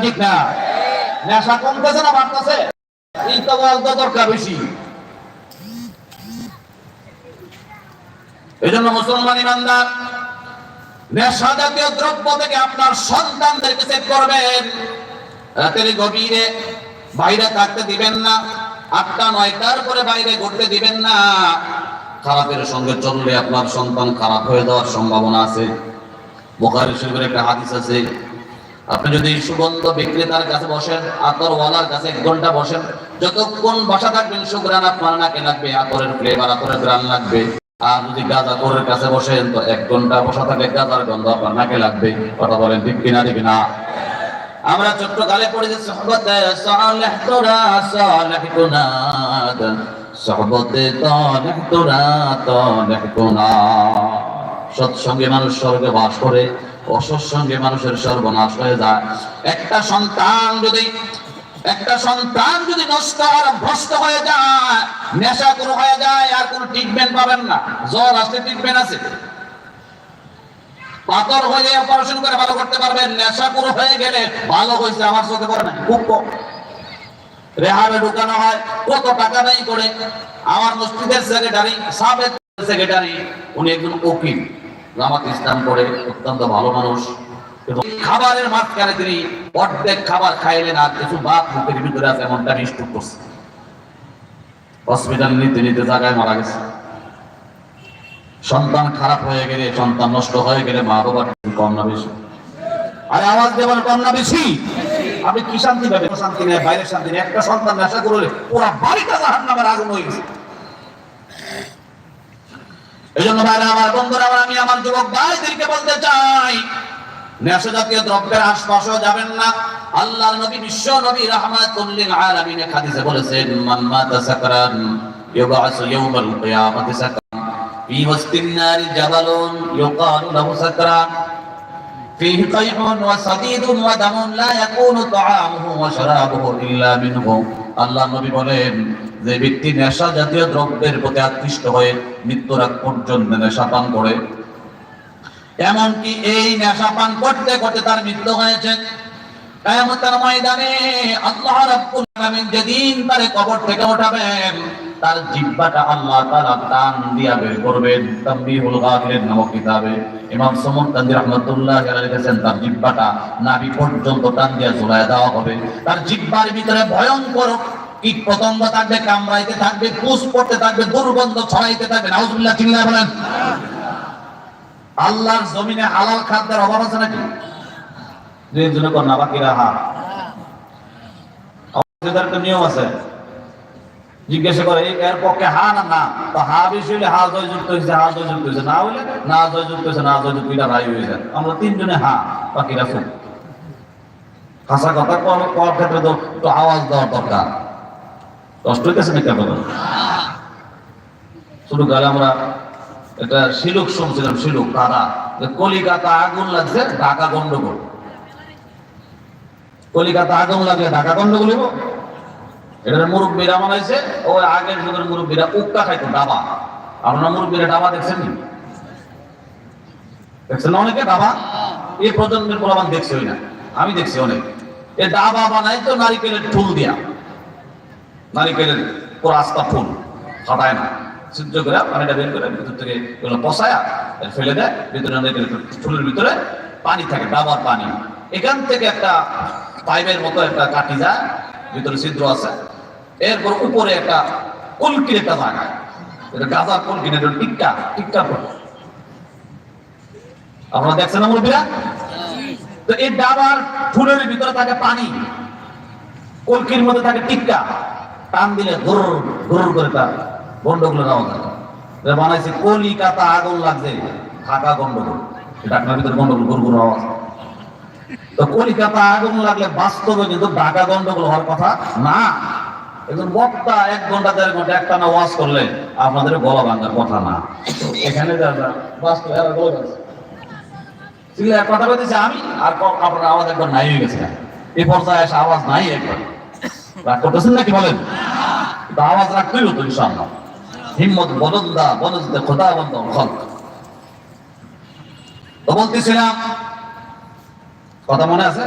ঠিক না? নেশা কমতেছে না বাড়তেছে? এই তো বলতে দরকার বেশি। এই জন্য মুসলমান ইমানদার নেশা জাতীয় দ্রব্য থেকে আপনার সন্তানদেরকে সেভ করবেন। রাতের গভীরে বাইরে থাকতে দিবেন না, 8টা-9টার পরে বাইরে ঘুরতে দিবেন না। খারাপের সঙ্গে চললে আপনার সন্তান খারাপ হয়ে যাওয়ার সম্ভাবনা আছে। বুখারী শরীফের একটা হাদিস আছে, আপনি যদি সুগন্ধ বিক্রেতার কাছে বসেন, আতরওয়ালার কাছে 1 ঘন্টা বসেন, যতক্ষণ বসা থাকবেন সুঘ্রাণ আপনার নাকে লাগবে, আতরের ফ্লেভার, আতরের ঘ্রাণ লাগবে। আর যদি গাঁজাখোরের কাছে বসেন তো 1 ঘন্টা বসা থাকলে গাঁজার গন্ধ আপনার নাকে লাগবে। কথা বলেন ঠিক কিনা? ঠিক না? আমরা ছোট্টকালে পড়েছি সুহবতে সালেহ তোরা সালেহ কুনাদ, সুহবতে তালেহ তোরা তালেহ কুনাদ। সৎসঙ্গে মানুষ স্বর্গে বাস করে, অসৎসঙ্গে মানুষের সর্বনাশ হয়ে যায়। একটা সন্তান যদি নষ্ট আর ভ্রষ্ট হয়ে যায়, নেশাখোর হয়ে যায়, আর কোনো ট্রিটমেন্ট পাবেন না। জ্বর আসলে ট্রিটমেন্ট আছে, পাথর হয়ে অপারেশন করে ভালো করতে পারবেন। নেশাখোর হয়ে গেলে ভালো হয়েছে আমার চোখে পড়ে না, খুব কম। রেহাবে ঢুকানো হয়, কত টাকা নেই করে। আমার মসজিদের সেক্রেটারি, সাবেক সেক্রেটারি, উনি একজন উকিল, জামাত ইসলাম করে, অত্যন্ত ভালো মানুষ। এবং খাবারের মাঝখানে তিনি অর্ধেক খাবার খাইলেন, আর কিছু ভাত মুখের ভিতরে আছে, এমনটা নিষ্ঠুর করছে। হসপিটাল নিতে নিতে জায়গায় মারা গেছে। সন্তান খারাপ হয়ে গেলে, সন্তান নষ্ট হয়ে গেলে মা বাবার কম না বেশি? আরে আওয়াজ দেবার কম না বেশি? আপনি কি শান্তি পাবেন? শান্তি নেই, বাইরের শান্তি নেই। একটা সন্তান নেশা করলে পুরো বাড়িটা জাহান্নামের আগুন হয়ে গেছে। এই জন্য ভাইরা আমার, বন্ধুরা আমার, আমি আমার যুবক ভাইদেরকে বলতে চাই, নেশা জাতীয় দ্রব্যের আশপাশেও যাবেন না। আল্লাহর নবী, বিশ্ব নবী রাহমাতুল লিল আলামিন হাদিসে বলেছেন, মান মাতা সাকরান ইউবাসু ইয়াউমাল কিয়ামাতি সাকরান ফি ওয়াসতিন নারি জাবালুন ইউকালু লাহু সাকরান ফিহি কাইহুন ওয়া সাদীদুন ওয়া দামুন লা ইয়াকুনু তাআমুহু ওয়া শারাবুহু ইল্লা মিনহু। আল্লাহর নবী বলেন, যে ব্যক্তি নেশা জাতীয় দ্রব্যের প্রতি আকৃষ্ট হয়ে মৃত্যুর আগ পর্যন্ত নেশা পান করে, এমনকি এই নেশা পান করতে করতে তার মৃত্যু হয়েছে, কিয়ামতের ময়দানে আল্লাহ রাব্বুল আলামিন যেদিন তার কবর থেকে উঠাবেন, তার জিহ্বাটা আল্লাহ তাআলা টান দিয়া বের করবেন। তামবিহুল গাফিলিন নামক কিতাবে ইমাম সমুদ্দানি রাহমাতুল্লাহি আলাইহি লিখেছেন, তার জিহ্বাটা নাভি পর্যন্ত টান দিয়া ঝুলায় দেওয়া হবে। তার জিহ্বার ভিতরে ভয়ঙ্কর কীট পতঙ্গ থাকবে, কামড়াইতে থাকবে, পুষ পড়তে থাকবে, দুর্গন্ধ ছড়াইতে থাকবে। নাউজুবিল্লাহ, চিল্লায় বলেন। আল্লাহর জমিনে হালাল খাদ্যের অভাব আছে নাকি? দুইজনে কন্যা বাকিরা হা। আমাদের একটা নিয়ম আছে, জিজ্ঞাসা করে এর পক্ষে হা না না, তো হা বেশি হইলে হা জয়যুক্ত হয়েছে, হা জয়যুক্ত হয়েছে, না হইলে না জয়যুক্ত হয়েছে, না জয়যুক্ত হইলে রায় হয়ে যায়। আমরা 3 জনে হা, বাকিরা ফুক। হাসা কথা করার ক্ষেত্রে তো একটু আওয়াজ দেওয়ার দরকার। কষ্ট হইতেছে না কেন? শুরু করে আমরা এটা শিলুক শুনছিলাম, শিলুক তারা, কলিকাতা আগুন লাগছে, ঢাকা গন্ডগোল। কলিকাতা আগুন লাগলে ঢাকা গন্ডগোল হইব? এটা মুরব্বীরা বানাইছে। ওই আগের যুগের মুরব্বীরা উক্কা খাইতো, ডাবা। আপনারা মুরব্বীরা ডাবা দেখছেন? দেখছেন না অনেকে ডাবা? এই প্রজন্মের প্রমাণ দেখছি না, আমি দেখছি অনেক। এই ডাবা বানাইতো নারিকেলের ফুল দিয়া, নারিকেলের পুরো আস্তা ফুল ফাটায় না, সিদ্ধ করে পানিটা বের করে ভিতর থেকে পচায়া ফেলে দেয়। ভিতরে ফুলের ভিতরে পানি থাকে, ডাবার পানি। এখান থেকে একটা পাইপের মতো একটা কাটি যায়, ভিতরে ছিদ্র আছে। এরপর উপরে একটা কলকির একটা জায়গা, এটা গাজার কলকির, এটা টিক্কা টিক্কা পড়ে। আপনারা দেখছেন না মুরব্বীরা? তো এই ডাবার ফুলের ভিতরে থাকে পানি, কলকির মধ্যে থাকে টিক্কা। টান দিলে ঘুর ঘুর করে তার গন্ডগোলের আওয়াজ হয়। বানাইছে কলিকাতা আগুন লাগছে, ঢাকা গন্ডগোল। ঢাকার ভিতরে গন্ডগোল, ঘুর ঘুর আওয়াজ। তো কলিকাতা আগুন লাগলে বাস্তবে কিন্তু ঢাকা গন্ডগোল হওয়ার কথা না। একজন বক্তা 1 ঘন্টা 1.5 ঘন্টা একটানা ওয়াজ করলে আপনাদের গলা ভাঙার কথা না। এখানে বাস্তবে কথা বলতেছি আমি, আর আপনার আওয়াজ একবার নাই হয়ে গেছে। এই পর্যায়ে এসে আওয়াজ নাই, একবার রাগ করতেছেন নাকি বলেন? আওয়াজ রাখতেই হতো ইনশাআল্লাহ। হিম্মত বলন্দা বনজদে খোদাবন্দ খলক। তো বলতেছিলাম, কথা মনে আছে?